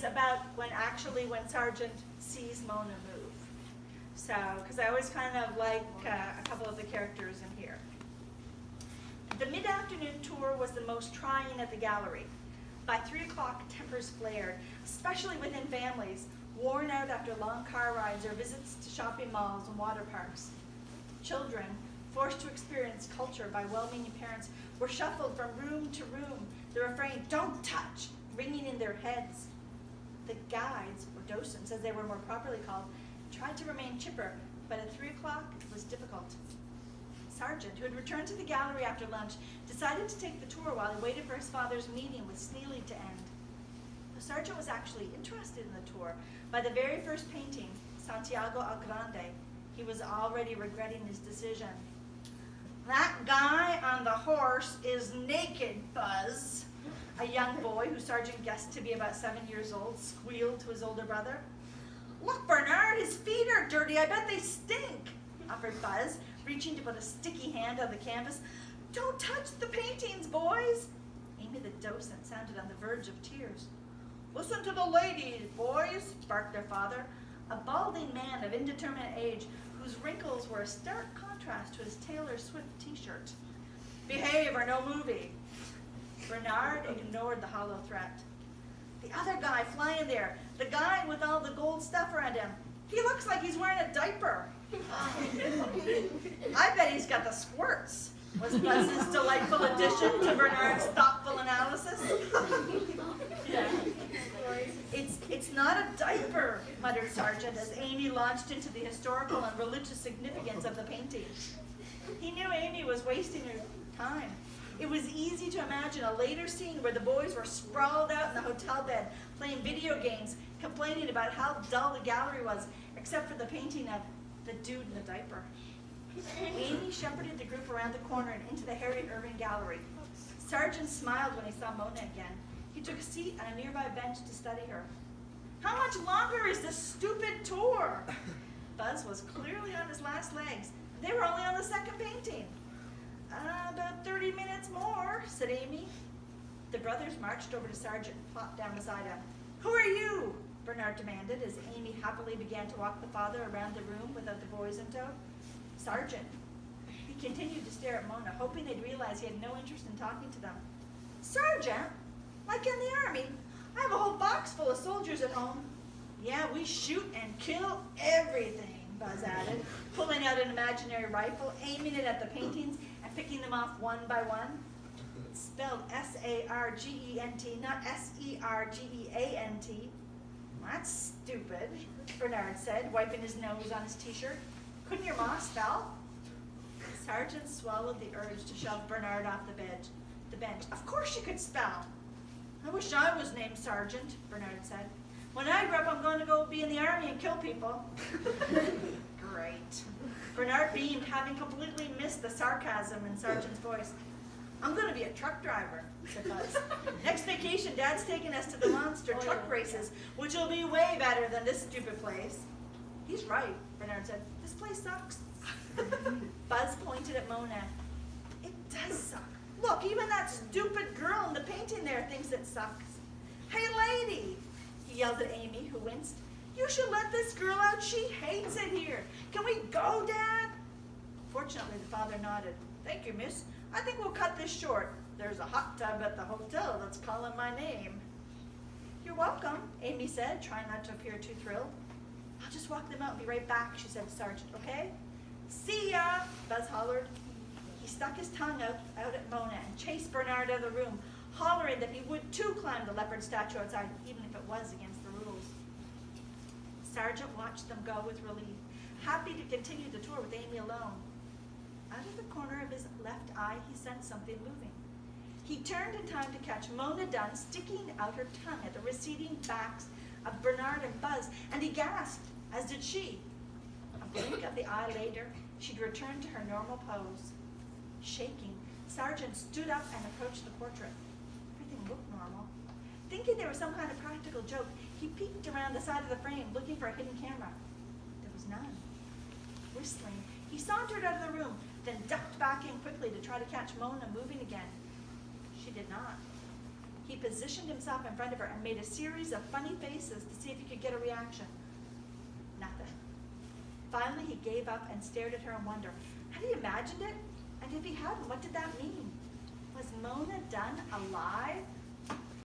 about when Sergeant sees Mona move. So, because I always kind of like a couple of the characters in here. The mid-afternoon tour was the most trying at the gallery. By 3 o'clock, tempers flared, especially within families, worn out after long car rides or visits to shopping malls and water parks. Children, forced to experience culture by well-meaning parents, were shuffled from room to room, the refrain, "Don't touch," ringing in their heads. The guides, or docents as they were more properly called, tried to remain chipper, but at 3 o'clock it was difficult. Sergeant, who had returned to the gallery after lunch, decided to take the tour while he waited for his father's meeting with Sneely to end. The sergeant was actually interested in the tour. By the very first painting, Santiago el Grande, he was already regretting his decision. "That guy on the horse is naked, Buzz," a young boy who Sergeant guessed to be about 7 years old squealed to his older brother. "Look, Bernard, his feet are dirty. I bet they stink," offered Buzz, reaching to put a sticky hand on the canvas. "Don't touch the paintings, boys." Amy the docent sounded on the verge of tears. "Listen to the ladies, boys," barked their father, a balding man of indeterminate age whose wrinkles were a stark contrast to his Taylor Swift t-shirt. "Behave or no movie." Bernard ignored the hollow threat. "The other guy flying there, the guy with all the gold stuff around him, he looks like he's wearing a diaper." "I bet he's got the squirts," was Buzz's delightful addition to Bernard's thoughtful analysis. It's not a diaper," muttered Sergeant as Amy launched into the historical and religious significance of the painting. He knew Amy was wasting her time. It was easy to imagine a later scene where the boys were sprawled out in the hotel bed, playing video games, complaining about how dull the gallery was, except for the painting of the dude in the diaper. Amy shepherded the group around the corner and into the Harriet Irving Gallery. Sergeant smiled when he saw Mona again. He took a seat on a nearby bench to study her. "How much longer is this stupid tour?" Buzz was clearly on his last legs. They were only on the second painting. "About 30 minutes more," said Amy. The brothers marched over to Sergeant and plopped down beside him. "Who are you?" Bernard demanded as Amy happily began to walk the father around the room without the boys in tow. "Sergeant." He continued to stare at Mona, hoping they'd realize he had no interest in talking to them. "Sergeant? Like in the army? I have a whole box full of soldiers at home." "Yeah, we shoot and kill everything," Buzz added, pulling out an imaginary rifle, aiming it at the paintings, and picking them off one by one. It's spelled S-A-R-G-E-N-T, not S-E-R-G-E-A-N-T. "That's stupid," Bernard said, wiping his nose on his t-shirt. "Couldn't your ma spell?" Sergeant swallowed the urge to shove Bernard off the bench. "Of course she could spell." "I wish I was named Sergeant," Bernard said. "When I grow up, I'm going to go be in the army and kill people." "Great." Bernard beamed, having completely missed the sarcasm in Sergeant's voice. "I'm going to be a truck driver," said Buzz. "Next vacation, Dad's taking us to the monster truck races, which will be way better than this stupid place." "He's right," Bernard said. "This place sucks." Buzz pointed at Mona. "It does suck. Look, even that stupid girl in the painting there thinks it sucks." "Hey, lady," he yelled at Amy, who winced. "You should let this girl out. She hates it here. Can we go, Dad?" Fortunately, the father nodded. "Thank you, miss. I think we'll cut this short. There's a hot tub at the hotel that's calling my name." "You're welcome," Amy said, trying not to appear too thrilled. "I'll just walk them out and be right back," she said to Sergeant, "okay?" "See ya," Buzz hollered. He stuck his tongue out at Mona and chased Bernard out of the room, hollering that he would too climb the leopard statue outside, even if it was against the rules. Sergeant watched them go with relief, happy to continue the tour with Amy alone. Out of the corner of his left eye, he sensed something moving. He turned in time to catch Mona Dunn sticking out her tongue at the receding backs of Bernard and Buzz, and he gasped, as did she. A blink of the eye later, she'd returned to her normal pose. Shaking, Sergeant stood up and approached the portrait. Everything looked normal. Thinking there was some kind of practical joke, he peeked around the side of the frame, looking for a hidden camera. There was none. Whistling, he sauntered out of the room, then ducked back in quickly to try to catch Mona moving again. She did not. He positioned himself in front of her and made a series of funny faces to see if he could get a reaction. Nothing. Finally, he gave up and stared at her in wonder. Had he imagined it? And if he hadn't, what did that mean? Was Mona Dunn alive?